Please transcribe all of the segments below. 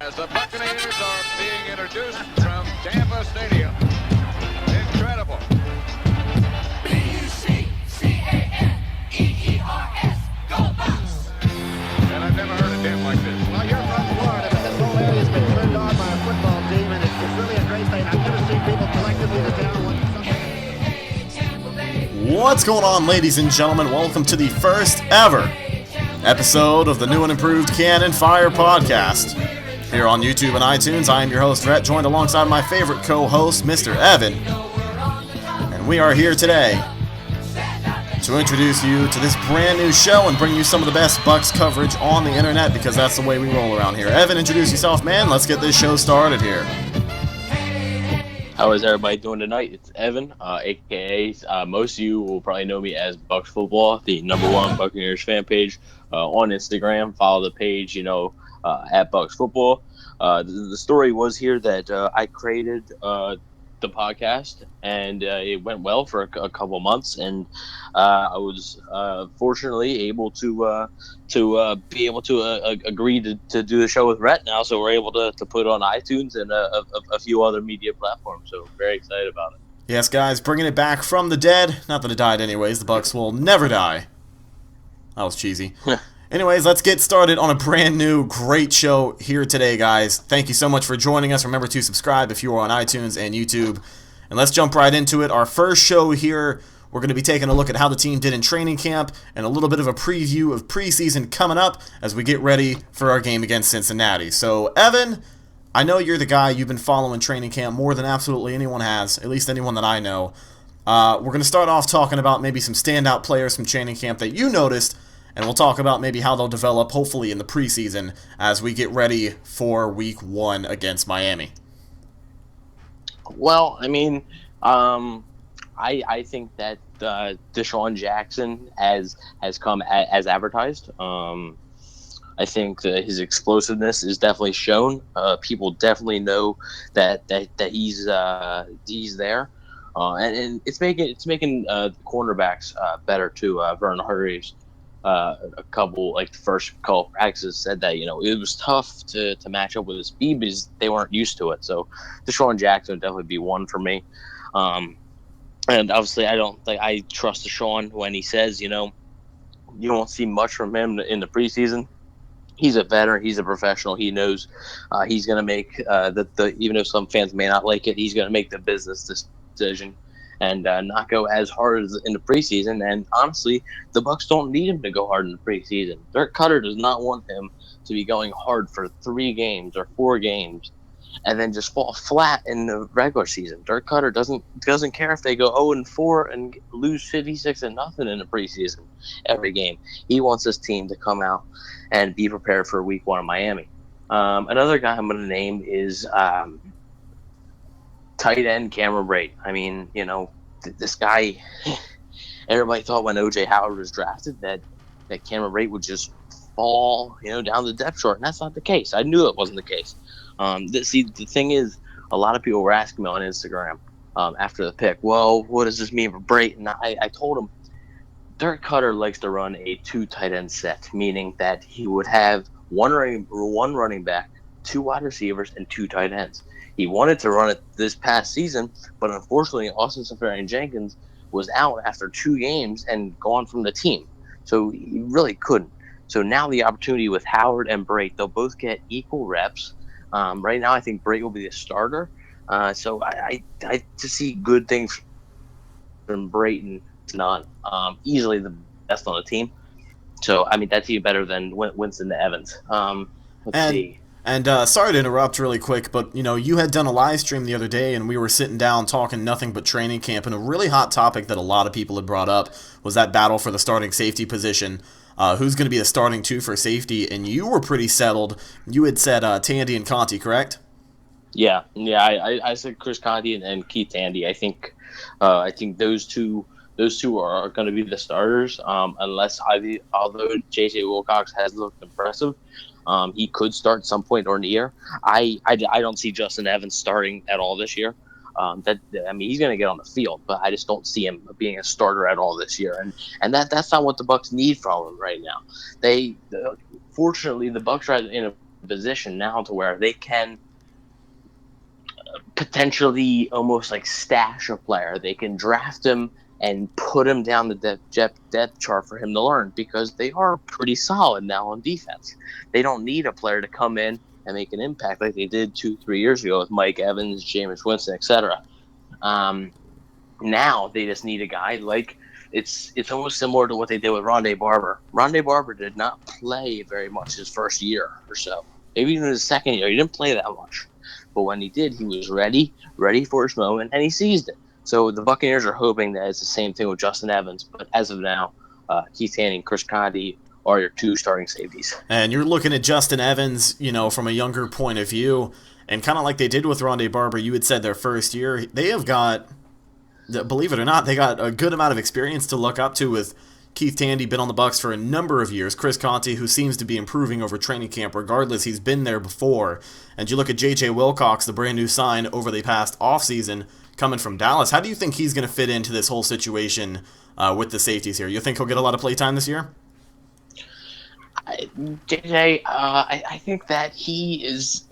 As the Buccaneers are being introduced from Tampa Stadium. Incredible. Buccaneers, go Bucs! And I've never heard a damn like this. Well, you're from Florida, but this whole area's been turned on by a football team, and it's really a great thing. I've never seen people collectively this down one. What's going on, ladies and gentlemen? Welcome to the first ever episode of the new and improved Cannon Fire podcast. Here on YouTube and iTunes, I am your host, Rhett, joined alongside my favorite co-host, Mr. Evan. And we are here today to introduce you to this brand new show and bring you some of the best Bucs coverage on the internet, because that's the way we roll around here. Evan, introduce yourself, man. Let's get this show started here. How is everybody doing tonight? It's Evan, a.k.a. Most of you will probably know me as Bucs Football, the #1 Buccaneers fan page on Instagram. Follow the page, at Bucs Football. The story was here that I created the podcast, and it went well for a couple months, and I was fortunately able to be able to agree to do the show with Rhett now, so we're able to put it on iTunes and a few other media platforms, so very excited about it. Yes, guys, bringing it back from the dead. Not that it died anyways. The Bucs will never die. That was cheesy. Anyways, let's get started on a brand new, great show here today, guys. Thank you so much for joining us. Remember to subscribe if you are on iTunes and YouTube. And let's jump right into it. Our first show here, we're going to be taking a look at how the team did in training camp and a little bit of a preview of preseason coming up as we get ready for our game against Cincinnati. So, Evan, I know you're the guy. You've been following training camp more than absolutely anyone has, at least anyone that I know. We're going to start off talking about maybe some standout players from training camp that you noticed, and we'll talk about maybe how they'll develop, hopefully, in the preseason as we get ready for Week 1 against Miami. Well, I mean, I think that Deshaun Jackson has come as advertised. I think that his explosiveness is definitely shown. People definitely know that he's there, and it's making cornerbacks better too. Vernon Hargreaves, a couple, like the first couple of practices, said that it was tough to match up with his speed because they weren't used to it. So Deshaun Jackson would definitely be one for me. And obviously, I don't think I trust Deshaun when he says you won't see much from him in the preseason. He's a veteran. He's a professional. He knows he's going to make even though some fans may not like it, he's going to make the business decision and not go as hard as in the preseason. And honestly, the Bucs don't need him to go hard in the preseason. Dirk Cutter does not want him to be going hard for 3 games or 4 games and then just fall flat in the regular season. Dirk Cutter doesn't care if they go 0-4 and lose 56-0 in the preseason every game. He wants his team to come out and be prepared for Week 1 in Miami. Another guy I'm going to name is tight end Cameron Brate. I mean, this guy, everybody thought when O.J. Howard was drafted that Cameron Brate would just fall, down the depth chart, and that's not the case. I knew it wasn't the case. The thing is, a lot of people were asking me on Instagram after the pick, well, what does this mean for Brate? And I told them, Dirk Cutter likes to run a 2 tight end set, meaning that he would have one running back, 2 wide receivers, and 2 tight ends. He wanted to run it this past season, but unfortunately, Austin Seferian-Jenkins was out after 2 games and gone from the team, so he really couldn't. So now the opportunity with Howard and Brate, they'll both get equal reps. Right now, I think Brate will be the starter. So I just see good things from Brayton. Not easily the best on the team. So, I mean, that's even better than Winston to Evans. Let's see. And sorry to interrupt really quick, but, you had done a live stream the other day, and we were sitting down talking nothing but training camp, and a really hot topic that a lot of people had brought up was that battle for the starting safety position. Who's going to be the starting 2 for safety, and you were pretty settled. You had said Tandy and Conti, correct? Yeah, I said Chris Conti and Keith Tandy. I think those two are going to be the starters, unless although J.J. Wilcox has looked impressive. He could start some point during the year. I don't see Justin Evans starting at all this year. He's going to get on the field, but I just don't see him being a starter at all this year. And that's not what the Bucs need from him right now. Fortunately, the Bucs are in a position now to where they can potentially almost like stash a player. They can draft him and put him down the depth chart for him to learn, because they are pretty solid now on defense. They don't need a player to come in and make an impact like they did 2-3 years ago with Mike Evans, Jameis Winston, etc. Now they just need a guy like it's almost similar to what they did with Rondé Barber. Rondé Barber did not play very much his first year or so. Maybe even his second year, he didn't play that much. But when he did, he was ready for his moment, and he seized it. So the Buccaneers are hoping that it's the same thing with Justin Evans. But as of now, Keith Haney and Chris Conti are your two starting safeties. And you're looking at Justin Evans, from a younger point of view, and kind of like they did with Rondé Barber, you had said their first year, they have got, believe it or not, they got a good amount of experience to look up to with Keith Tandy, been on the Bucs for a number of years. Chris Conti, who seems to be improving over training camp regardless, he's been there before. And you look at J.J. Wilcox, the brand new sign over the past offseason, coming from Dallas. How do you think he's going to fit into this whole situation with the safeties here? You think he'll get a lot of play time this year? JJ, I think that he is.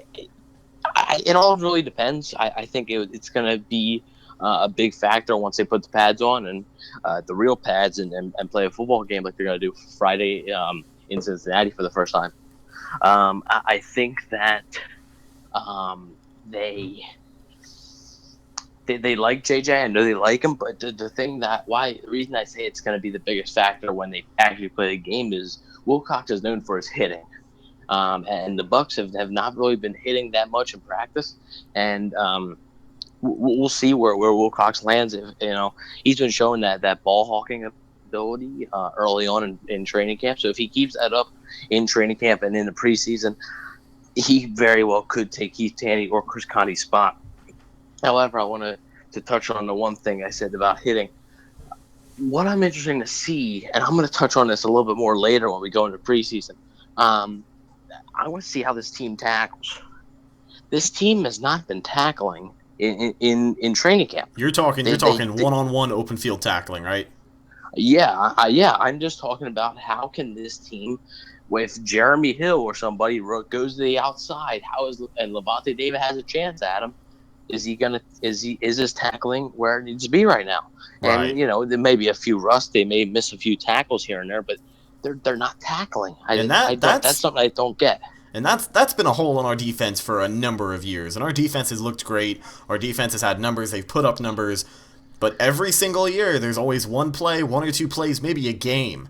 It all really depends. I think it's going to be a big factor once they put the pads on and the real pads and play a football game like they're going to do Friday in Cincinnati for the first time. I think that they like JJ. I know they like him, but the reason I say it's going to be the biggest factor when they actually play the game is Wilcox is known for his hitting. And the Bucs have not really been hitting that much in practice, and we'll see where Wilcox lands. If he's been showing that ball hawking ability early on in training camp. So if he keeps that up in training camp and in the preseason, he very well could take Keith Tandy or Chris Conti's spot. However, I want to touch on the one thing I said about hitting. What I'm interested to see, and I'm going to touch on this a little bit more later when we go into preseason. I want to see how this team tackles. This team has not been tackling in training camp. You're talking one-on-one open field tackling, right? Yeah. I'm just talking about how can this team, with Jeremy Hill or somebody goes to the outside, and Levante David has a chance at him. Is his tackling where it needs to be right now? Right. And there may be a few rusts, they may miss a few tackles here and there, but they're not tackling. That's something I don't get. And that's been a hole in our defense for a number of years. And our defense has looked great. Our defense has had numbers. They've put up numbers. But every single year, there's always one or two plays, maybe a game,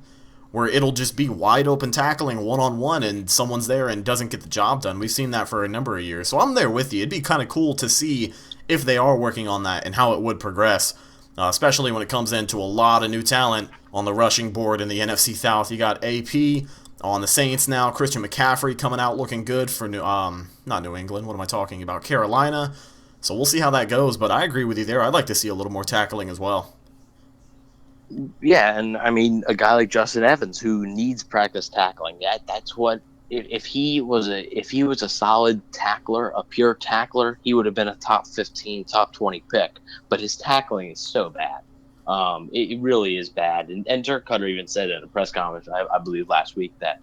where it'll just be wide open tackling one-on-one and someone's there and doesn't get the job done. We've seen that for a number of years. So I'm there with you. It'd be kind of cool to see if they are working on that and how it would progress, especially when it comes into a lot of new talent on the rushing board in the NFC South. You got AP on the Saints now. Christian McCaffrey coming out looking good for not New England. What am I talking about? Carolina. So we'll see how that goes. But I agree with you there. I'd like to see a little more tackling as well. Yeah, and I mean a guy like Justin Evans who needs practice tackling. That's what if he was a solid tackler, a pure tackler, he would have been a top 15, top 20 pick. But his tackling is so bad. It really is bad. And Dirk Cutter even said in a press conference, I believe last week, that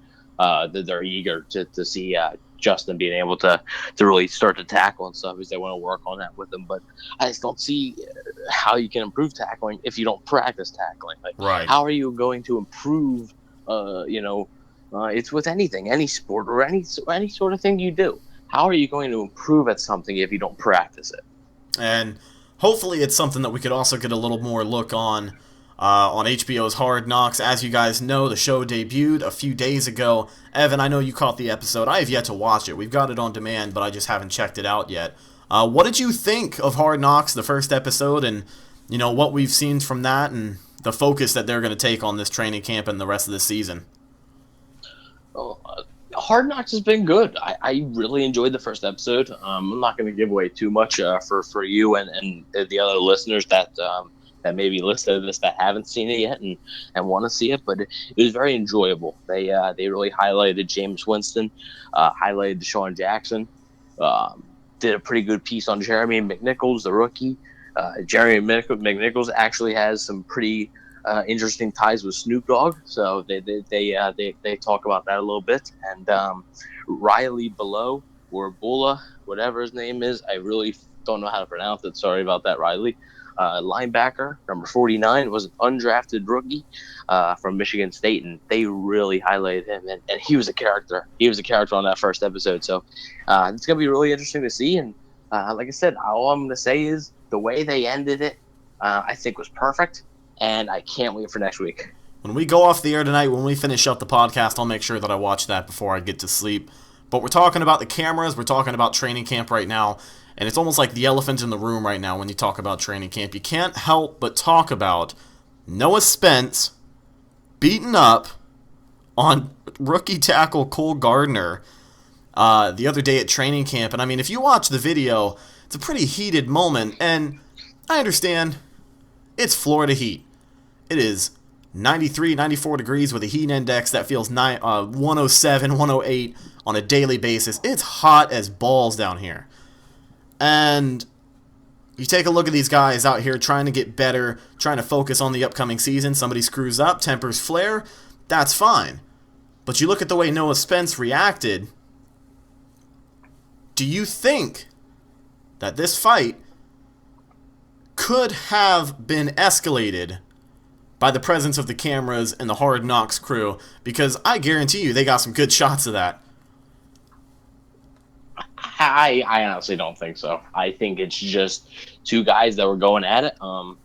they're eager to see Justin being able to really start to tackle and stuff, as they want to work on that with him. But I just don't see how you can improve tackling if you don't practice tackling. Right. How are you going to improve? It's with anything, any sport, or any sort of thing you do. How are you going to improve at something if you don't practice it? And hopefully it's something that we could also get a little more look on HBO's Hard Knocks. As you guys know, the show debuted a few days ago. Evan, I know you caught the episode. I have yet to watch it. We've got it on demand, but I just haven't checked it out yet. What did you think of Hard Knocks, the first episode, and what we've seen from that and the focus that they're going to take on this training camp and the rest of the season? Hard Knocks has been good. I really enjoyed the first episode. I'm not going to give away too much for you and the other listeners that maybe listened to this that haven't seen it yet and want to see it, but it was very enjoyable. They really highlighted Jameis Winston, highlighted Deshaun Jackson, did a pretty good piece on Jeremy McNichols, the rookie. Jeremy McNichols actually has some pretty interesting ties with Snoop Dogg, so they talk about that a little bit. And Riley Below or Bula, whatever his name is, I really don't know how to pronounce it. Sorry about that, Riley. Linebacker number 49 was an undrafted rookie from Michigan State, and they really highlighted him. And he was a character. He was a character on that first episode. So it's gonna be really interesting to see. And like I said, all I'm gonna say is the way they ended it, I think was perfect, and I can't wait for next week. When we go off the air tonight, when we finish up the podcast, I'll make sure that I watch that before I get to sleep. But we're talking about the cameras, we're talking about training camp right now, and it's almost like the elephant in the room right now when you talk about training camp. You can't help but talk about Noah Spence beaten up on rookie tackle Cole Gardner the other day at training camp. And I mean, if you watch the video, it's a pretty heated moment, and I understand it's Florida heat. It is 93, 94 degrees with a heat index that feels 107, 108 on a daily basis. It's hot as balls down here. And you take a look at these guys out here trying to get better, trying to focus on the upcoming season. Somebody screws up, tempers flare, that's fine. But you look at the way Noah Spence reacted. Do you think that this fight could have been escalated by the presence of the cameras and the Hard Knocks crew? Because I guarantee you they got some good shots of that. I honestly don't think so. I think it's just two guys that were going at it. One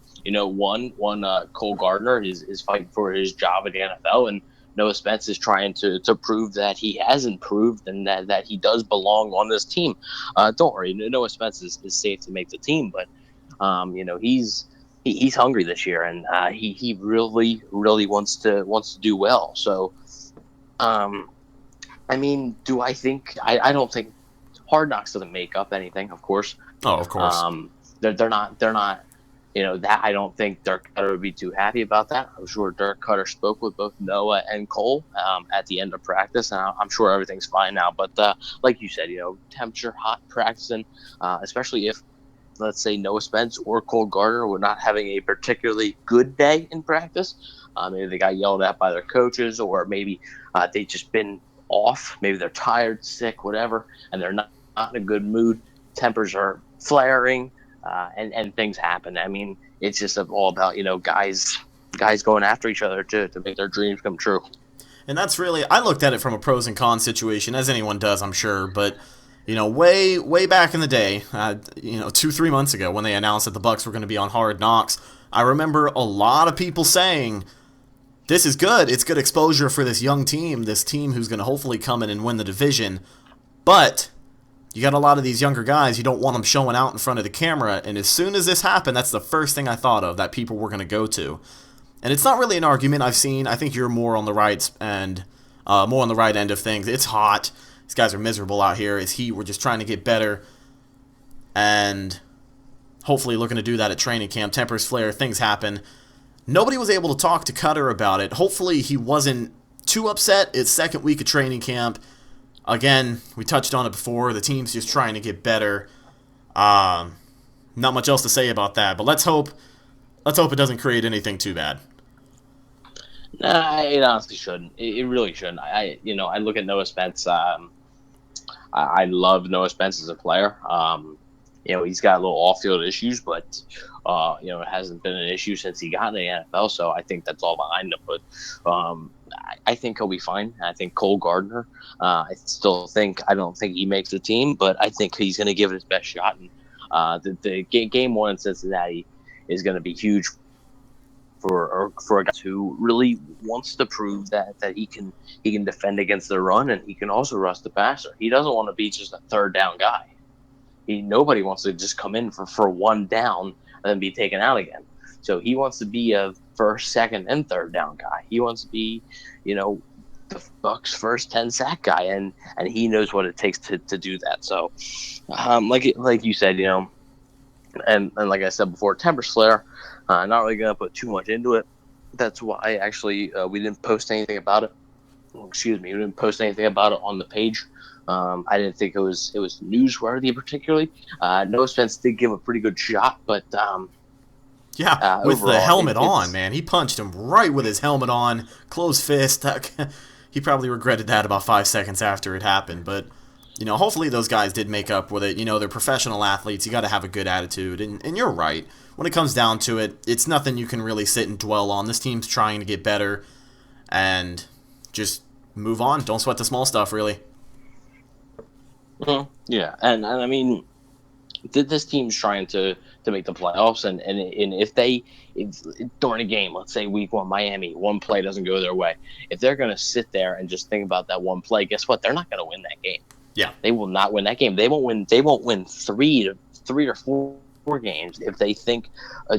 Cole Gardner is fighting for his job in the NFL, and Noah Spence is trying to prove that he has improved and that he does belong on this team. Don't worry, Noah Spence is safe to make the team, but he's hungry this year, and he really wants to do well. So, I mean, do I think I don't think Hard Knocks doesn't make up anything, of course. Oh, of course. They're not that I don't think Dirk Cutter would be too happy about that. I'm sure Dirk Cutter spoke with both Noah and Cole at the end of practice, and I'm sure everything's fine now. But like you said, temperature, hot practicing, especially if, let's say, Noah Spence or Cole Gardner were not having a particularly good day in practice. Maybe they got yelled at by their coaches, or maybe they just been off. Maybe they're tired, sick, whatever, and they're not in a good mood. Tempers are flaring, and things happen. I mean, it's just all about guys going after each other to make their dreams come true. And that's really, I looked at it from a pros and cons situation, as anyone does, I'm sure. But way back in the day, 2-3 months ago, when they announced that the Bucs were going to be on Hard Knocks, I remember a lot of people saying, this is good. It's good exposure for this young team, this team who's going to hopefully come in and win the division. But you got a lot of these younger guys, you don't want them showing out in front of the camera. And as soon as this happened, that's the first thing I thought of that people were going to go to. And it's not really an argument I've seen. I think you're more on the right end of things. It's hot. These guys are miserable out here. It's heat. We're just trying to get better. And hopefully looking to do that at training camp. Tempers flare. Things happen. Nobody was able to talk to Cutter about it. Hopefully he wasn't too upset. It's second week of training camp. Again, we touched on it before. The team's just trying to get better. Not much else to say about that. But let's hope it doesn't create anything too bad. Nah, it honestly shouldn't. It really shouldn't. I look at Noah Spence. I love Noah Spence as a player. He's got a little off-field issues, but it hasn't been an issue since he got in the NFL. So I think that's all behind him. But I think he'll be fine. I think Cole Gardner. I don't think he makes the team, but I think he's going to give it his best shot. And the game one in Cincinnati is going to be huge for a guy who really wants to prove that he can defend against the run, and he can also rush the passer. He doesn't want to be just a third down guy. Nobody wants to just come in for one down and then be taken out again. So he wants to be a first, second, and third down guy. He wants to be, the Bucs' first 10 sack guy, and he knows what it takes to do that. So, like you said, and like I said before, temper flare. Not really gonna put too much into it. That's why actually we didn't post anything about it. We didn't post anything about it on the page. I didn't think it was newsworthy particularly. Noah Spence did give a pretty good shot, but Yeah, with overall, the helmet on, man. He punched him right with his helmet on, closed fist. He probably regretted that about 5 seconds after it happened. But, hopefully those guys did make up with it. They're professional athletes. You got to have a good attitude. And you're right. When it comes down to it, it's nothing you can really sit and dwell on. This team's trying to get better. And just move on. Don't sweat the small stuff, really. Mm-hmm. Yeah, and I mean, this team's trying to make the playoffs, and if during a game, let's say week 1, Miami, one play doesn't go their way, if they're going to sit there and just think about that one play, guess what? They're not going to win that game. Yeah, they will not win that game. They won't win three or four games if they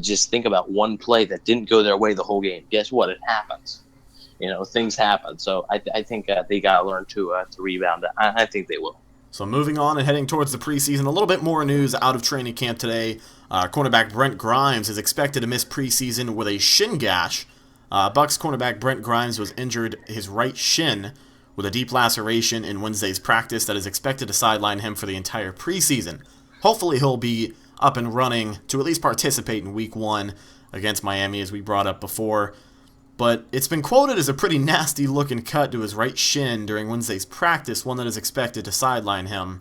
just think about one play that didn't go their way the whole game. Guess what? It happens. Things happen. So I think they got to learn to rebound. I think they will. So moving on and heading towards the preseason, a little bit more news out of training camp today. Cornerback Brent Grimes is expected to miss preseason with a shin gash. Bucs cornerback Brent Grimes was injured his right shin with a deep laceration in Wednesday's practice that is expected to sideline him for the entire preseason. Hopefully he'll be up and running to at least participate in week 1 against Miami, as we brought up before. But it's been quoted as a pretty nasty-looking cut to his right shin during Wednesday's practice, one that is expected to sideline him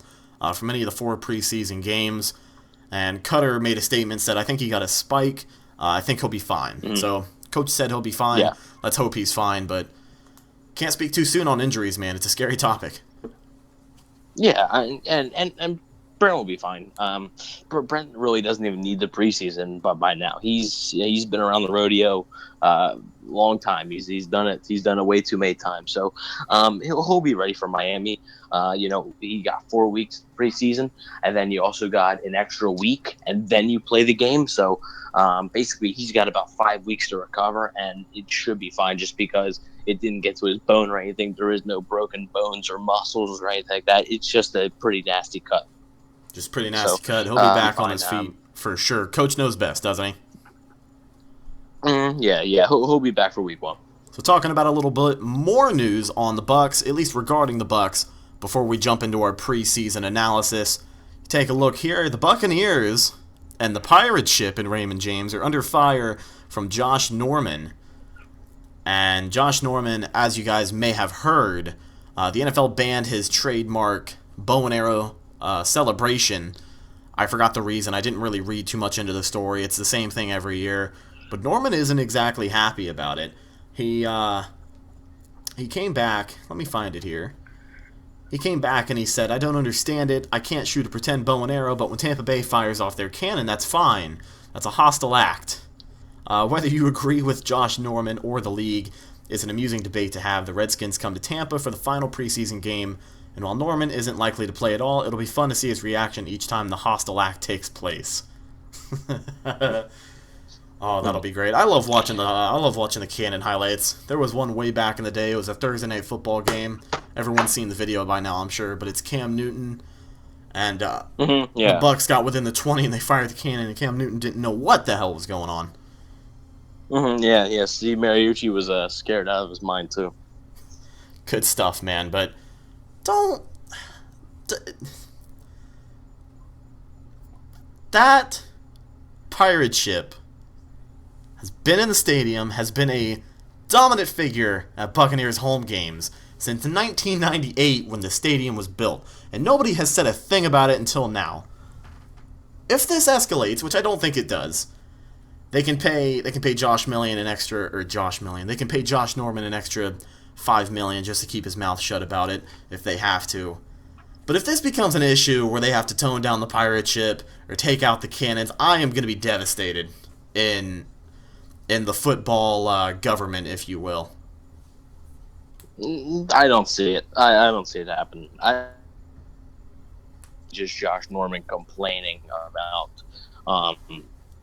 for many of the 4 preseason games. And Cutter made a statement, said, I think he got a spike. I think he'll be fine. Mm-hmm. So, Coach said he'll be fine. Yeah. Let's hope he's fine, but can't speak too soon on injuries, man. It's a scary topic. Yeah, and Brent will be fine. Brent really doesn't even need the preseason, but by now he's been around the rodeo long time. He's done it. He's done it way too many times. So he'll be ready for Miami. He got 4 weeks preseason, and then you also got an extra week, and then you play the game. So basically, he's got about 5 weeks to recover, and it should be fine. Just because it didn't get to his bone or anything, there is no broken bones or muscles or anything like that. It's just a pretty nasty cut. Just pretty nasty cut. He'll be back on his feet for sure. Coach knows best, doesn't he? Yeah. He'll be back for week 1. So talking about a little bit more news on the Bucs, at least regarding the Bucs, before we jump into our preseason analysis. Take a look here. The Buccaneers and the pirate ship in Raymond James are under fire from Josh Norman. And Josh Norman, as you guys may have heard, the NFL banned his trademark bow and arrow celebration. I forgot the reason. I didn't really read too much into the story. It's the same thing every year. But Norman isn't exactly happy about it. He came back. Let me find it here. He came back and he said, I don't understand it. I can't shoot a pretend bow and arrow, but when Tampa Bay fires off their cannon, that's fine. That's a hostile act. Whether you agree with Josh Norman or the league is an amusing debate to have. The Redskins come to Tampa for the final preseason game, and while Norman isn't likely to play at all, it'll be fun to see his reaction each time the hostile act takes place. Oh, that'll be great. I love watching the cannon highlights. There was one way back in the day. It was a Thursday night football game. Everyone's seen the video by now, I'm sure, but it's Cam Newton, and the Bucs got within the 20 and they fired the cannon, and Cam Newton didn't know what the hell was going on. Yeah. Steve Mariucci was scared out of his mind too. Good stuff, man. But that pirate ship has been in the stadium, has been a dominant figure at Buccaneers home games since 1998 when the stadium was built, and nobody has said a thing about it until now. If this escalates, which I don't think it does, they can pay Josh Norman an extra $5 million just to keep his mouth shut about it if they have to. But if this becomes an issue where they have to tone down the pirate ship or take out the cannons, I am going to be devastated in the football government, if you will. I don't see it. I don't see it happen. Just Josh Norman complaining about.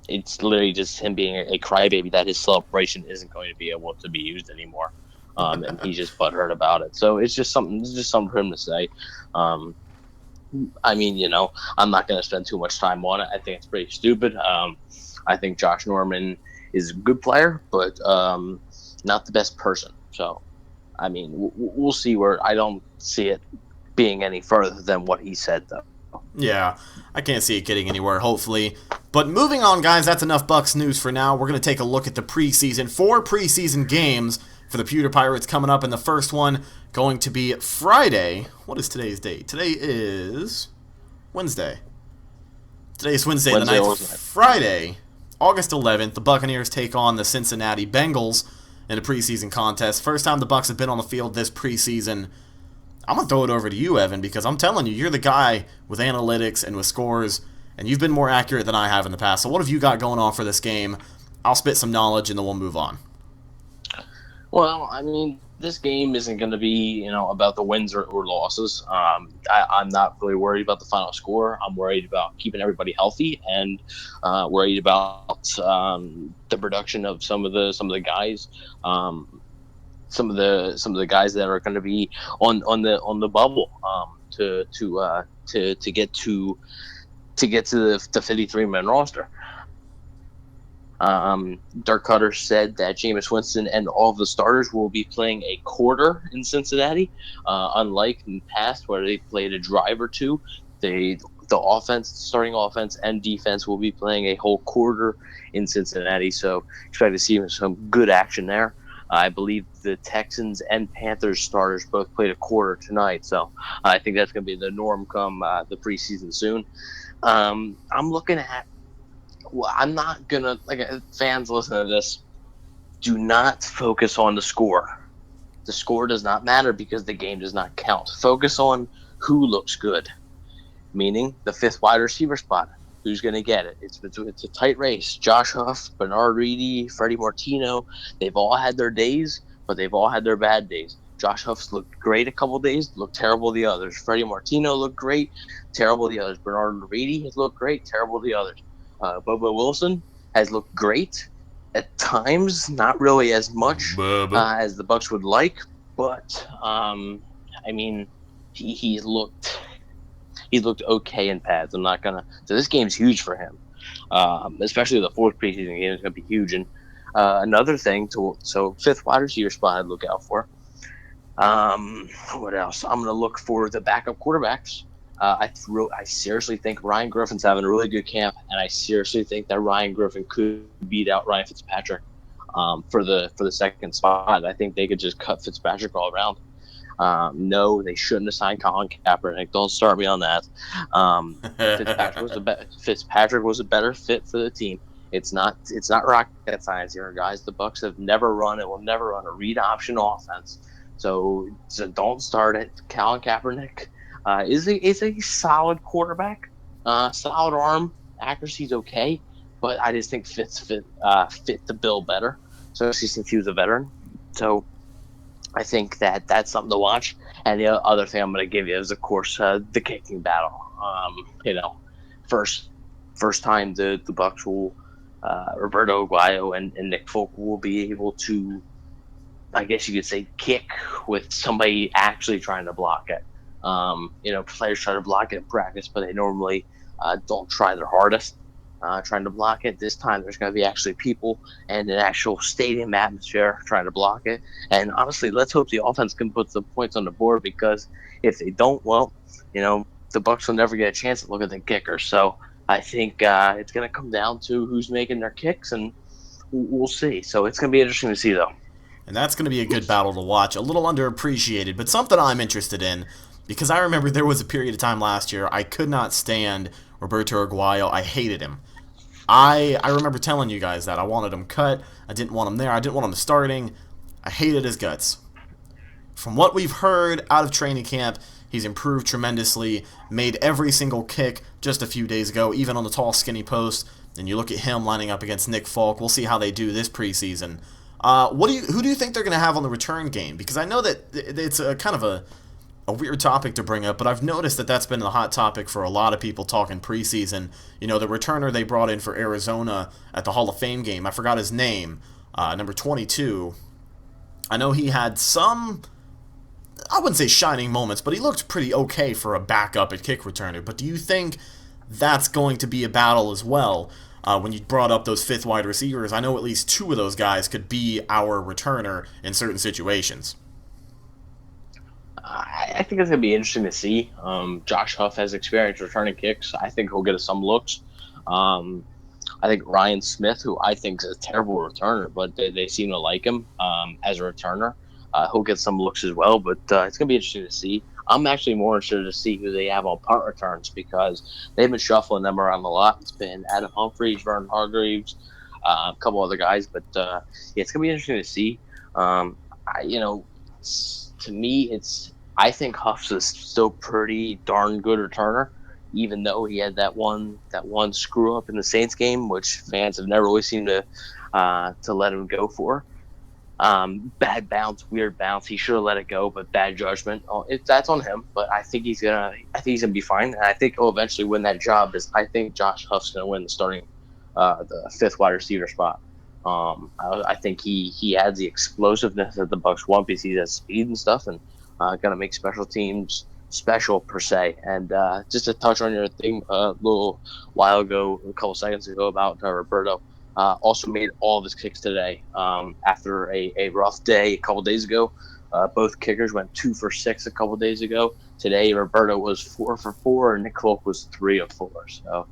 It's literally just him being a crybaby that his celebration isn't going to be able to be used anymore, and he's just butthurt about it. So it's just something for him to say. I mean, I'm not going to spend too much time on it. I think it's pretty stupid. I think Josh Norman is a good player, but not the best person. So, I mean, we'll see where. I don't see it being any further than what he said, though. Yeah, I can't see it getting anywhere. Hopefully, But moving on, guys, that's enough Bucs news for now. We're going to take a look at the preseason. 4 preseason games for the Pewter Pirates coming up, and the first one going to be Friday. What is today's date? Today is Wednesday. Today is Wednesday the 9th. Friday, August 11th, the Buccaneers take on the Cincinnati Bengals in a preseason contest. First time the Bucs have been on the field this preseason. I'm going to throw it over to you, Evan, because I'm telling you, you're the guy with analytics and with scores, and you've been more accurate than I have in the past. So what have you got going on for this game? I'll spit some knowledge, and then we'll move on. Well, I mean, this game isn't going to be, about the wins or losses. I'm not really worried about the final score. I'm worried about keeping everybody healthy and worried about the production of some of the guys. Some of the guys that are going to be on the bubble to get to the 53-man roster. Dirk Cutter said that Jameis Winston and all of the starters will be playing a quarter in Cincinnati, unlike in the past where they played a drive or two. The starting offense and defense will be playing a whole quarter in Cincinnati, so expect to see some good action there. I believe the Texans and Panthers starters both played a quarter tonight, so I think that's going to be the norm come the preseason soon. I'm looking at. Well, I'm not gonna fans listen to this. Do not focus on the score. The score does not matter because the game does not count. Focus on who looks good, meaning the 5th wide receiver spot. Who's going to get it? It's a tight race. Josh Huff, Bernard Reedy, Freddie Martino. They've all had their days, but they've all had their bad days. Josh Huff's looked great a couple days, looked terrible the others. Freddie Martino looked great, terrible the others. Bernard Reedy has looked great, terrible the others. Bobo Wilson has looked great at times, not really as much as the Bucs would like, but he's looked okay in pads. I'm not gonna. So this game's huge for him, especially the 4th preseason game is gonna be huge. And another thing so 5th wide receiver spot I'd look out for. What else? I'm gonna look for the backup quarterbacks. I seriously think Ryan Griffin's having a really good camp, and I seriously think that Ryan Griffin could beat out Ryan Fitzpatrick for the second spot. I think they could just cut Fitzpatrick all around. No, they shouldn't have signed Colin Kaepernick. Don't start me on that. Fitzpatrick was a better fit for the team. It's not rocket science here, guys. The Bucs have never run and will never run a read option offense. So don't start it. Colin Kaepernick is a solid quarterback, solid arm, accuracy's okay, but I just think Fitz fit the bill better, especially since he was a veteran. So I think that's something to watch. And the other thing I'm going to give you is, of course, the kicking battle. First time the Bucs will Roberto Aguayo and Nick Folk will be able to, I guess you could say, kick with somebody actually trying to block it. Players try to block it in practice, but they normally don't try their hardest trying to block it. This time there's going to be actually people and an actual stadium atmosphere trying to block it. And honestly, let's hope the offense can put some points on the board, because if they don't, well, the Bucs will never get a chance to look at the kicker. So I think it's going to come down to who's making their kicks, and we'll see. So it's going to be interesting to see, though. And that's going to be a good battle to watch. A little underappreciated, but something I'm interested in, because I remember there was a period of time last year I could not stand Roberto Aguayo. I hated him. I remember telling you guys that. I wanted him cut. I didn't want him there. I didn't want him starting. I hated his guts. From what we've heard out of training camp, he's improved tremendously, made every single kick just a few days ago, even on the tall, skinny post. And you look at him lining up against Nick Folk. We'll see how they do this preseason. Who do you think they're going to have on the return game? Because I know that it's a kind of a weird topic to bring up, but I've noticed that that's been the hot topic for a lot of people talking preseason. The returner they brought in for Arizona at the Hall of Fame game, I forgot his name, number 22. I know he had some, I wouldn't say shining moments, but he looked pretty okay for a backup at kick returner. But do you think that's going to be a battle as well? When you brought up those 5th wide receivers, I know at least 2 of those guys could be our returner in certain situations. I think it's going to be interesting to see. Josh Huff has experience returning kicks. I think he'll get us some looks. I think Ryan Smith, who I think is a terrible returner, but they seem to like him as a returner. He'll get some looks as well, but it's going to be interesting to see. I'm actually more interested to see who they have on punt returns because they've been shuffling them around a lot. It's been Adam Humphries, Vernon Hargreaves, a couple other guys, but yeah, it's going to be interesting to see. To me, I think Huff's a still pretty darn good returner, even though he had that one screw up in the Saints game, which fans have never really seemed to let him go for. Bad bounce, weird bounce. He should have let it go, but bad judgment. That's on him. But I think he's gonna be fine, and I think he'll eventually win that job. I think Josh Huff's gonna win the fifth wide receiver spot. I think he has the explosiveness that the Bucs want because he has speed and stuff, and gonna make special teams special per se. And just to touch on your thing a little while ago, a couple seconds ago about Roberto. Also made all of his kicks today after a rough day a couple days ago. Both kickers went 2 for 6 a couple days ago. Today, Roberto was 4 for 4, and Nick Folk was 3 of 4. So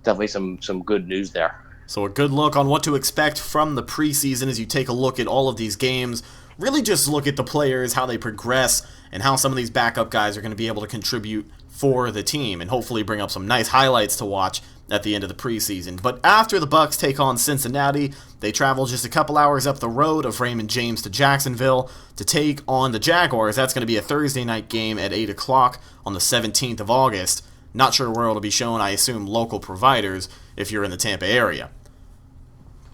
definitely some good news there. So a good look on what to expect from the preseason as you take a look at all of these games. Really just look at the players, how they progress, and how some of these backup guys are going to be able to contribute for the team, and hopefully bring up some nice highlights to watch at the end of the preseason. But after the Bucs take on Cincinnati, they travel just a couple hours up the road of Raymond James to Jacksonville to take on the Jaguars. That's going to be a Thursday night game at 8 o'clock on the 17th of August. Not sure where it'll be shown. I assume local providers if you're in the Tampa area.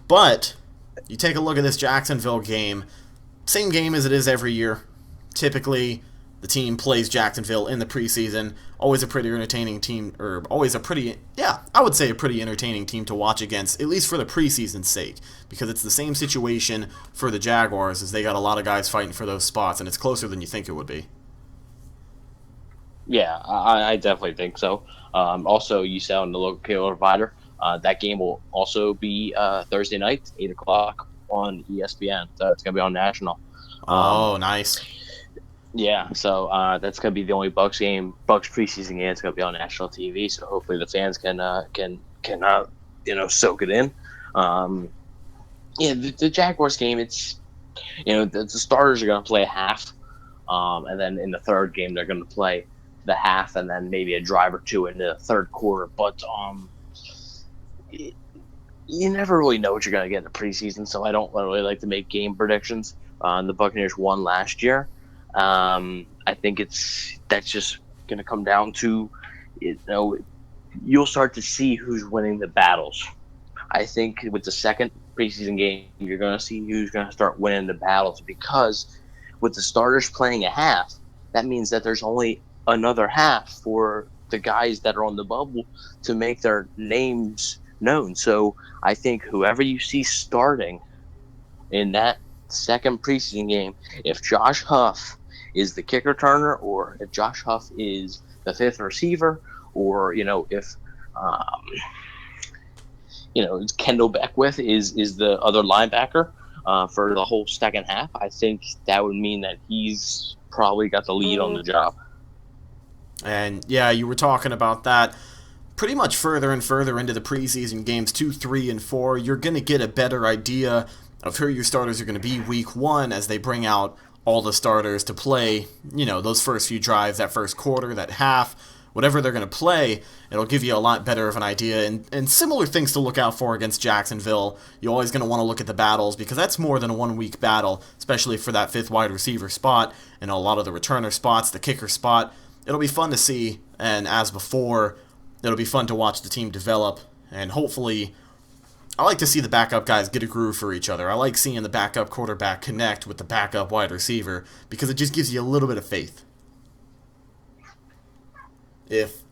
But you take a look at this Jacksonville game, same game as it is every year. Typically, the team plays Jacksonville in the preseason. Always a pretty entertaining team, or always a pretty entertaining team to watch against, at least for the preseason's sake, because it's the same situation for the Jaguars as they got a lot of guys fighting for those spots, and it's closer than you think it would be. Yeah, I definitely think so. Also, you said on the local cable provider, that game will also be Thursday night, 8 o'clock on ESPN. So it's going to be on national. Oh, nice. Yeah, so that's going to be the only Bucs preseason game. It's going to be on national TV. So hopefully the fans can soak it in. The Jaguars game, it's the starters are going to play a half, and then in the third game they're going to play the half, and then maybe a drive or two in the third quarter. But you never really know what you're going to get in the preseason, so I don't really like to make game predictions. The Buccaneers won last year. I think that's just going to come down to, you'll start to see who's winning the battles. I think with the second preseason game, you're going to see who's going to start winning the battles, because with the starters playing a half, that means that there's only another half for the guys that are on the bubble to make their names known. So I think whoever you see starting in that second preseason game, if Josh Huff is the kick returner, or if Josh Huff is the fifth receiver, or if Kendall Beckwith is the other linebacker for the whole second half, I think that would mean that he's probably got the lead on the job. And yeah, you were talking about that. Pretty much further and further into the preseason games 2, 3, and 4, you're going to get a better idea of who your starters are going to be week 1 as they bring out all the starters to play, those first few drives, that first quarter, that half, whatever they're going to play. It'll give you a lot better of an idea, and similar things to look out for against Jacksonville. You're always going to want to look at the battles, because that's more than a 1-week battle, especially for that fifth wide receiver spot and a lot of the returner spots, the kicker spot. It'll be fun to see, and as before, it'll be fun to watch the team develop, and hopefully, I like to see the backup guys get a groove for each other. I like seeing the backup quarterback connect with the backup wide receiver, because it just gives you a little bit of faith. If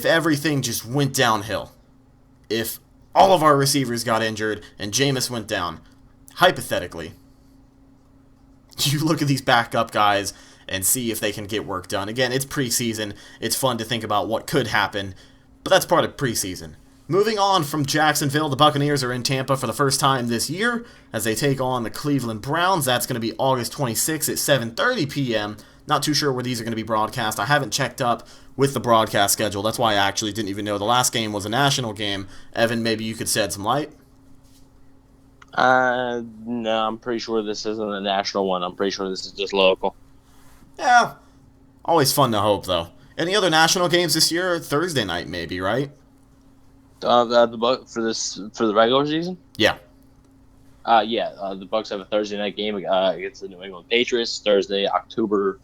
everything just went downhill, if all of our receivers got injured and Jameis went down, hypothetically, you look at these backup guys and see if they can get work done. Again, it's preseason. It's fun to think about what could happen, but that's part of preseason. Moving on from Jacksonville, the Buccaneers are in Tampa for the first time this year as they take on the Cleveland Browns. That's going to be August 26th at 7:30 p.m. Not too sure where these are going to be broadcast. I haven't checked up with the broadcast schedule. That's why I actually didn't even know the last game was a national game. Evan, maybe you could shed some light? No, I'm pretty sure this isn't a national one. I'm pretty sure this is just local. Yeah, always fun to hope, though. Any other national games this year? Thursday night, maybe, right? For the regular season? Yeah. The Bucs have a Thursday night game against the New England Patriots Thursday, October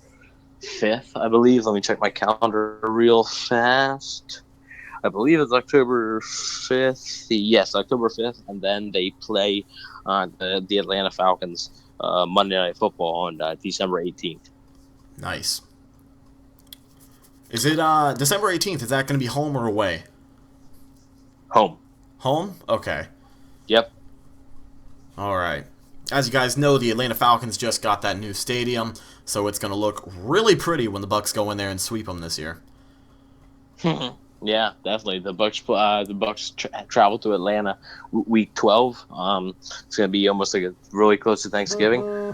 5th, I believe. Let me check my calendar real fast. I believe it's October 5th. Yes, October 5th, and then they play the Atlanta Falcons Monday Night Football on December 18th. Nice. Is it December 18th? Is that going to be home or away? Home. Home? Okay. Yep. All right. As you guys know, the Atlanta Falcons just got that new stadium, so it's going to look really pretty when the Bucs go in there and sweep them this year. Yeah, definitely. The Bucs travel to Atlanta week 12. It's going to be almost like really close to Thanksgiving.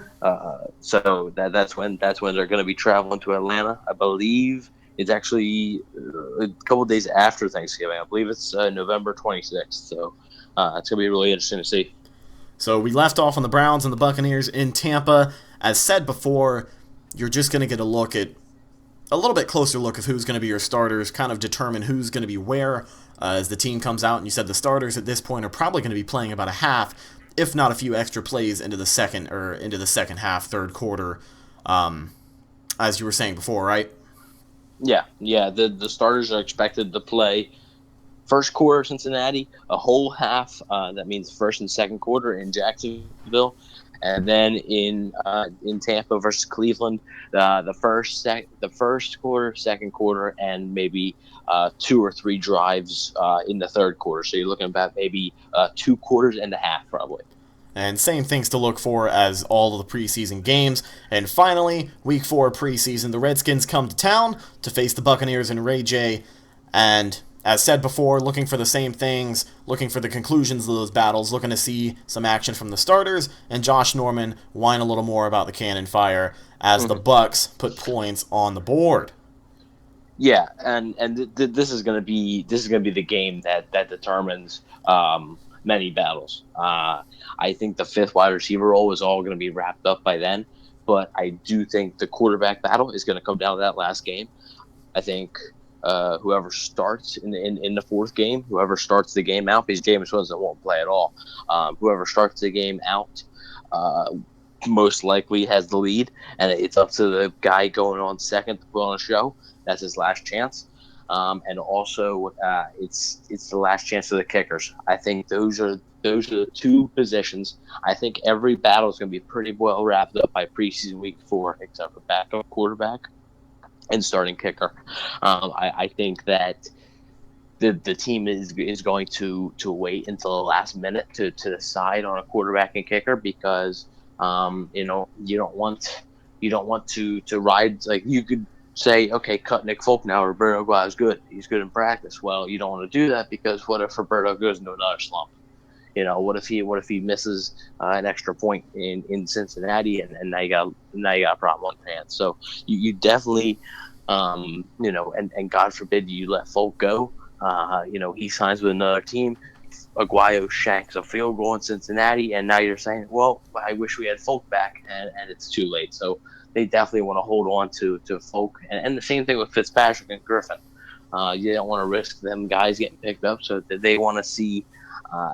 So that's when they're going to be traveling to Atlanta. I believe it's actually a couple days after Thanksgiving. I believe it's November 26th. So it's going to be really interesting to see. So we left off on the Browns and the Buccaneers in Tampa. As said before, you're just going to get a little bit closer look of who's going to be your starters, kind of determine who's going to be where as the team comes out. And you said the starters at this point are probably going to be playing about a half, if not a few extra plays into the second second half, third quarter, as you were saying before, right? Yeah. The starters are expected to play first quarter Cincinnati, a whole half. That means first and second quarter in Jacksonville, and then in Tampa versus Cleveland, the first quarter, second quarter, and maybe 2 or 3 drives in the third quarter. So you're looking at maybe 2 quarters and a half, probably. And same things to look for as all of the preseason games. And finally, week 4 preseason, the Redskins come to town to face the Buccaneers and Ray J. And as said before, looking for the same things, looking for the conclusions of those battles, looking to see some action from the starters, and Josh Norman whine a little more about the cannon fire as the Bucs put points on the board. Yeah, and this is going to be the game that determines many battles. I think the 5th wide receiver role is all going to be wrapped up by then, but I do think the quarterback battle is going to come down to that last game. I think whoever starts in the 4th game, whoever starts the game out, because Jameis Winston won't play at all. Whoever starts the game out most likely has the lead, and it's up to the guy going on second to put on a show. That's his last chance. And also, it's the last chance of the kickers. I think those are the 2 positions. I think every battle is going to be pretty well wrapped up by preseason week 4, except for backup quarterback and starting kicker. I think that the team is going to wait until the last minute to decide on a quarterback and kicker, because you don't want to ride, like, you could say, okay, cut Nick Folk now. Roberto Aguilar's good. He's good in practice. Well, you don't want to do that, because what if Roberto goes into another slump? What if he misses an extra point in Cincinnati, and now you got a problem on your hands. So you definitely, and God forbid you let Folk go. He signs with another team. Aguayo shanks a field goal in Cincinnati, and now you're saying, well, I wish we had Folk back, and it's too late. So they definitely want to hold on to Folk, and the same thing with Fitzpatrick and Griffin. You don't want to risk them guys getting picked up, so that they want to see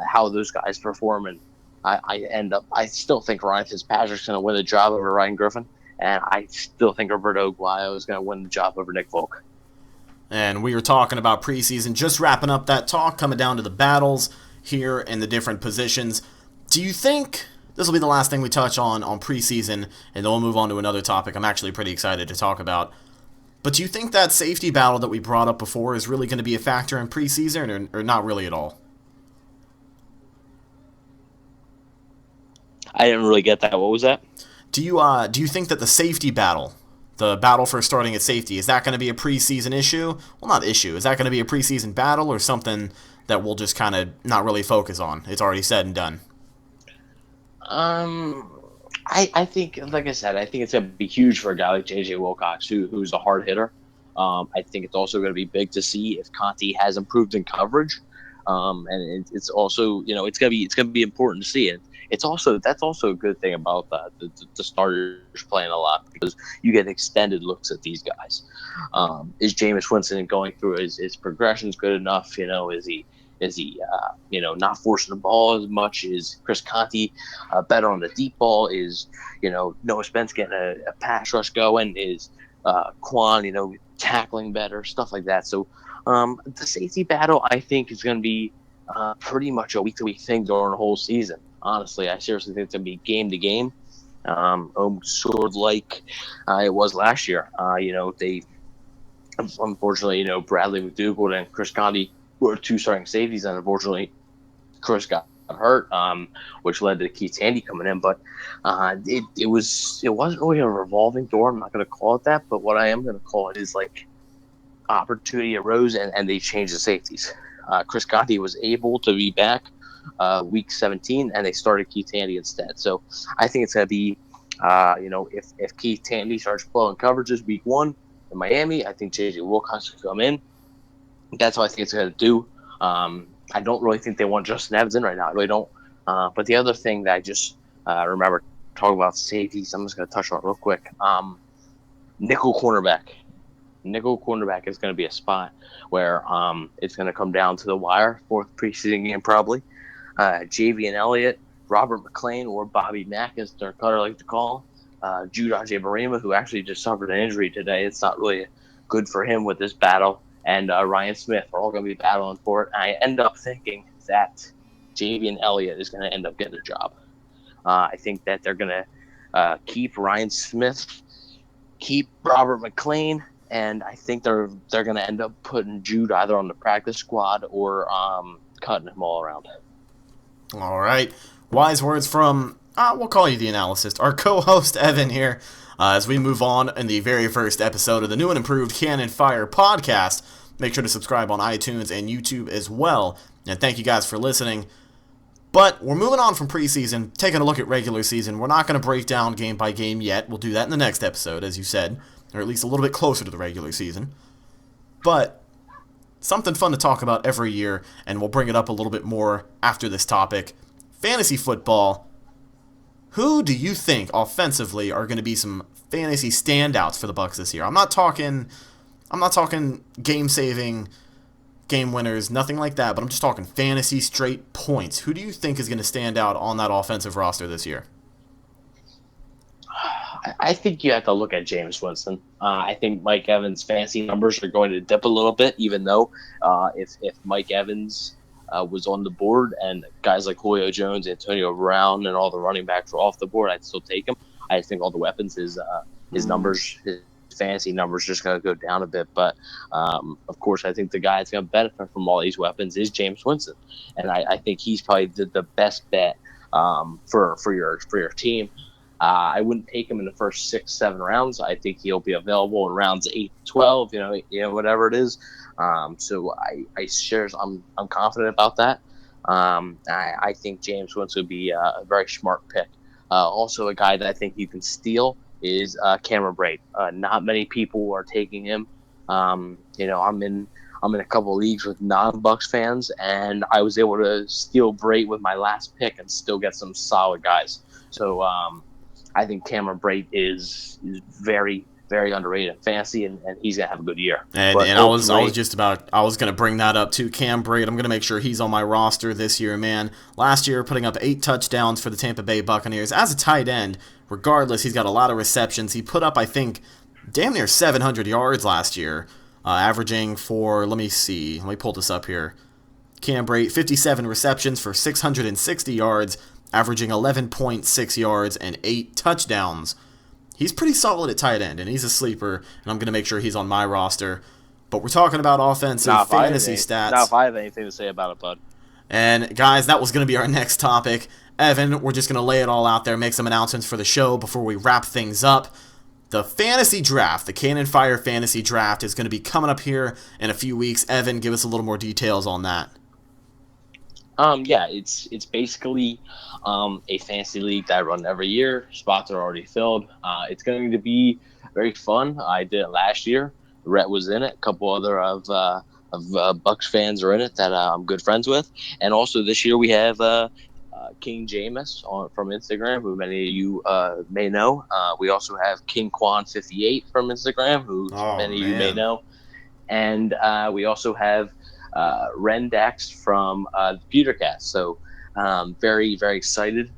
how those guys perform. And I still think Ryan Fitzpatrick's going to win the job over Ryan Griffin, and I still think Roberto Aguayo is going to win the job over Nick Folk. And we were talking about preseason, just wrapping up that talk, coming down to the battles here in the different positions. Do you think this will be the last thing we touch on preseason, and then we'll move on to another topic I'm actually pretty excited to talk about? But do you think that safety battle that we brought up before is really going to be a factor in preseason, or not really at all? I didn't really get that. What was that? Do you think that the safety battle, the battle for starting at safety, is that going to be a preseason issue? Well, not issue. Is that going to be a preseason battle, or something that we'll just kind of not really focus on? It's already said and done. I think, like I said, I think it's going to be huge for a guy like J.J. Wilcox, who's a hard hitter. I think it's also going to be big to see if Conti has improved in coverage, and it's also it's gonna be important to see it. It's also that's also a good thing about the starters playing a lot because you get extended looks at these guys. Is Jameis Winston going through his progressions good enough? Is he not forcing the ball as much? Is Chris Conti better on the deep ball? Is Noah Spence getting a pass rush going? Is Quan tackling better? Stuff like that. So the safety battle, I think, is going to be pretty much a week-to-week thing during the whole season. Honestly, I seriously think it's going to be game to game, sort of like it was last year. They unfortunately, Bradley McDougald and Chris Conti were two starting safeties, and unfortunately, Chris got hurt, which led to Keith Tandy coming in. But it wasn't really a revolving door. I'm not going to call it that, but what I am going to call it is like opportunity arose and they changed the safeties. Chris Conti was able to be back week 17, and they started Keith Tandy instead. So I think it's going to be, if Keith Tandy starts blowing coverages week 1 in Miami, I think J.J. Wilcox could come in. That's what I think it's going to do. I don't really think they want Justin Evans in right now. I really don't. But the other thing that I just remember talking about safeties, I'm just going to touch on it real quick. Nickel cornerback. Nickel cornerback is going to be a spot where it's going to come down to the wire, fourth preseason game probably. Javian Elliott, Robert McClain, or Bobby Mack, as their cutter like to call. Jude Ajabarima, who actually just suffered an injury today. It's not really good for him with this battle. And Ryan Smith are all going to be battling for it. I end up thinking that Javian Elliott is going to end up getting a job. I think that they're going to keep Ryan Smith, keep Robert McClain, and I think they're going to end up putting Jude either on the practice squad or cutting him all around. All right. Wise words from, we'll call you the analyst, our co-host Evan here, as we move on in the very first episode of the new and improved Cannon Fire podcast. Make sure to subscribe on iTunes and YouTube as well. And thank you guys for listening. But we're moving on from preseason, taking a look at regular season. We're not going to break down game by game yet. We'll do that in the next episode, as you said, or at least a little bit closer to the regular season. But something fun to talk about every year, and we'll bring it up a little bit more after this topic. Fantasy football. Who do you think offensively are going to be some fantasy standouts for the Bucs this year? I'm not talking game-saving, game winners, nothing like that, but I'm just talking fantasy straight points. Who do you think is going to stand out on that offensive roster this year? I think you have to look at Jameis Winston. I think Mike Evans' fantasy numbers are going to dip a little bit, even though if Mike Evans was on the board and guys like Julio Jones, Antonio Brown, and all the running backs were off the board, I'd still take him. I think all the weapons, his numbers, his fantasy numbers just going to go down a bit. But, of course, I think the guy that's going to benefit from all these weapons is Jameis Winston. And I think he's probably the best bet for your team. I wouldn't take him in the first 6-7 rounds. I think he'll be available in rounds 8-12, whatever it is. So I'm confident about that. I think Jameis Winston would be a very smart pick. Also, a guy that I think you can steal is Cameron Brate. Not many people are taking him. I'm in a couple of leagues with non-Bucs fans, and I was able to steal Brate with my last pick and still get some solid guys. So I think Cameron Brate is very, very underrated in fantasy, and he's gonna have a good year. And I was gonna bring that up too. Cam Brate, I'm gonna make sure he's on my roster this year, man. Last year, putting up 8 touchdowns for the Tampa Bay Buccaneers as a tight end. Regardless, he's got a lot of receptions. He put up, I think, damn near 700 yards last year, averaging for, let me pull this up here. Cam Brate, 57 receptions for 660 yards, averaging 11.6 yards and 8 touchdowns. He's pretty solid at tight end, and he's a sleeper, and I'm going to make sure he's on my roster. But we're talking about offensive fantasy stats. Not if I have anything to say about it, bud. And, guys, that was going to be our next topic. Evan, we're just going to lay it all out there, make some announcements for the show before we wrap things up. The fantasy draft, the Cannon Fire fantasy draft, is going to be coming up here in a few weeks. Evan, give us a little more details on that. Yeah, it's basically a fantasy league that I run every year. Spots are already filled. It's going to be very fun. I did it last year. Rhett was in it. A couple other of Bucks fans are in it that I'm good friends with. And also this year we have King Jameis from Instagram, who many of you may know. We also have King Quan 58 from Instagram, who Oh, many of you may man. know. And we also have Rendax from the Pewtercast. So very very excited.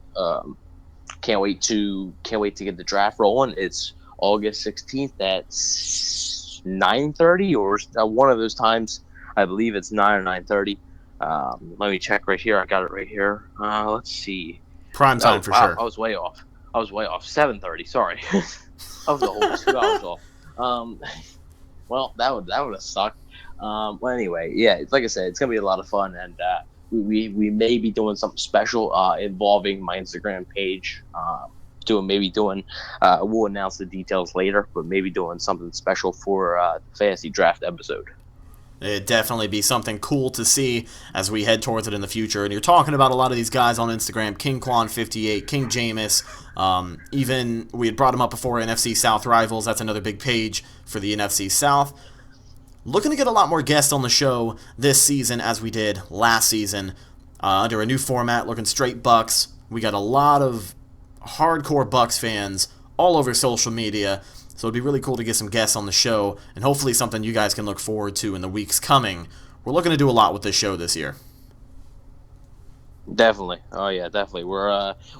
Can't wait to get the draft rolling. It's August 16th at 9:30 or one of those times. I believe it's 9 or 9:30. Let me check right here. I got it right here. Let's see. Prime time Oh for wow, sure. I was way off. 7:30. Sorry, I was a whole 2 hours off. Um, well, that would have sucked. Well, anyway, yeah, it's like I said, it's gonna be a lot of fun, and we may be doing something special involving my Instagram page. Doing we'll announce the details later, but maybe doing something special for the fantasy draft episode. It'd definitely be something cool to see as we head towards it in the future. And you're talking about a lot of these guys on Instagram, King Quan 58, King Jameis. Even we had brought him up before, NFC South Rivals. That's another big page for the NFC South. Looking to get a lot more guests on the show this season as we did last season under a new format, looking straight Bucks. We got a lot of hardcore Bucks fans all over social media, so it'd be really cool to get some guests on the show, and hopefully something you guys can look forward to in the weeks coming. We're looking to do a lot with this show this year. Definitely. Oh yeah, definitely.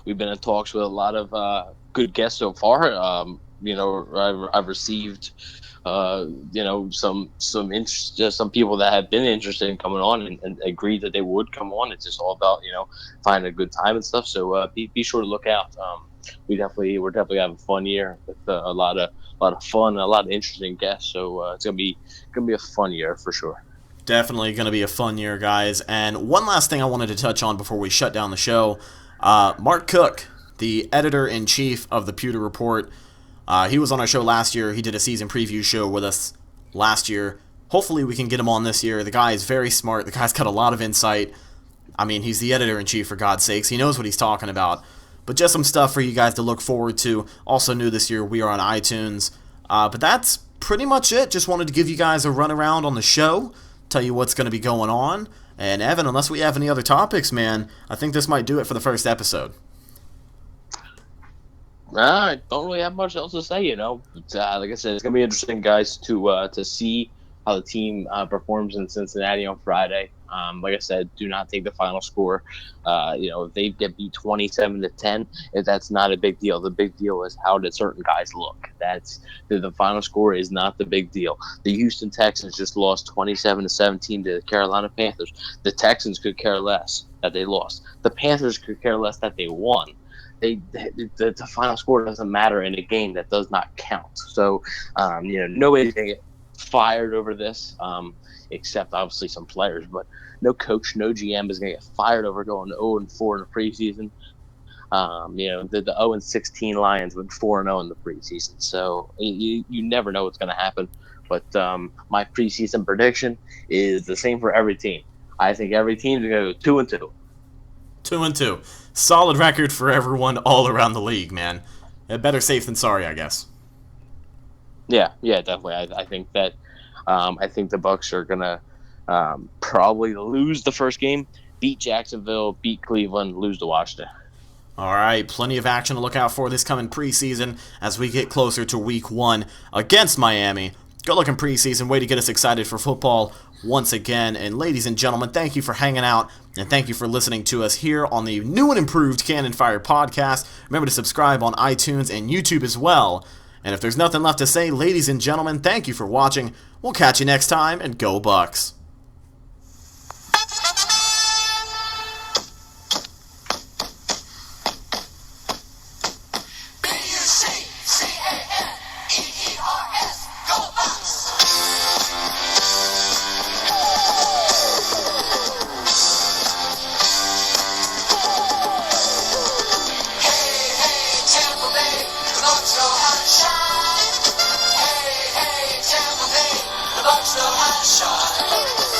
We've been in talks with a lot of good guests so far. I've received some people that have been interested in coming on and agreed that they would come on. It's just all about finding a good time and stuff. So be sure to look out. We're definitely having a fun year with a lot of fun, and a lot of interesting guests. So it's gonna be a fun year for sure. Definitely going to be a fun year, guys. And one last thing I wanted to touch on before we shut down the show. Mark Cook, the editor-in-chief of the Pewter Report, he was on our show last year. He did a season preview show with us last year. Hopefully we can get him on this year. The guy is very smart. The guy's got a lot of insight. I mean, he's the editor-in-chief, for God's sakes. He knows what he's talking about. But just some stuff for you guys to look forward to. Also new this year, we are on iTunes. But that's pretty much it. Just wanted to give you guys a run around on the show, tell you what's going to be going on. And Evan, unless we have any other topics, man, I think this might do it for the first episode. I don't really have much else to say, But, like I said, it's gonna be interesting, guys, to see how the team performs in Cincinnati on Friday. Like I said, do not take the final score. If they get beat 27-10, that's not a big deal. The big deal is how did certain guys look. That's the final score is not the big deal. The Houston Texans just lost 27-17 to the Carolina Panthers. The Texans could care less that they lost. The Panthers could care less that they won. The final score doesn't matter in a game that does not count. So, nobody's going to get fired over this, except obviously some players. But no coach, no GM is going to get fired over going 0-4 in the preseason. The 0-16 Lions went 4-0 in the preseason. So you never know what's going to happen. But my preseason prediction is the same for every team. I think every team is going to go 2-2. 2-2. Solid record for everyone all around the league, man. Better safe than sorry, I guess. Yeah, definitely. I think that I think the Bucs are gonna probably lose the first game, beat Jacksonville, beat Cleveland, lose to Washington. All right, plenty of action to look out for this coming preseason as we get closer to Week 1 against Miami. Good looking preseason, way to get us excited for football once again. And ladies and gentlemen, thank you for hanging out, and thank you for listening to us here on the new and improved Cannon Fire podcast. Remember to subscribe on iTunes and YouTube as well. And if there's nothing left to say, ladies and gentlemen, thank you for watching. We'll catch you next time, and go Bucs. Buccaneers, go Bucs! Hey, Tampa Bay, the Bucs know how to shine. Hey, Tampa Bay, the Bucs know how to shine.